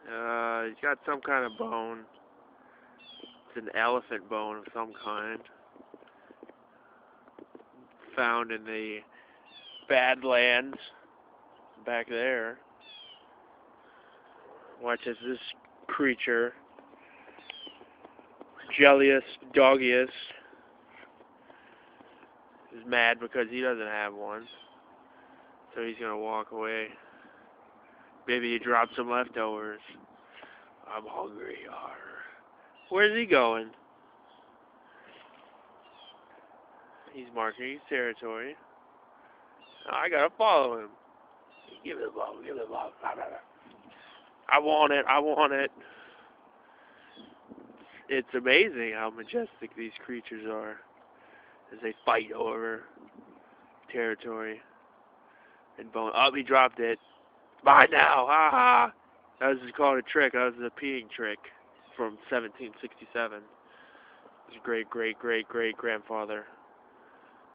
He's got some kind of bone. It's an elephant bone of some kind. Found in the Badlands back there. Watch as this creature, Jellius Doggius, is mad because he doesn't have one. So he's gonna walk away. Maybe he dropped some leftovers. I'm hungry. Arr. Where's he going? He's marking his territory. I gotta follow him. Give me the ball. Give me the ball. I want it. I want it. It's amazing how majestic these creatures are as they fight over territory and bone. Oh, he dropped it. Mine now. Ha ha. That was just called a trick. That was a peeing trick from 1767. His great great great great grandfather.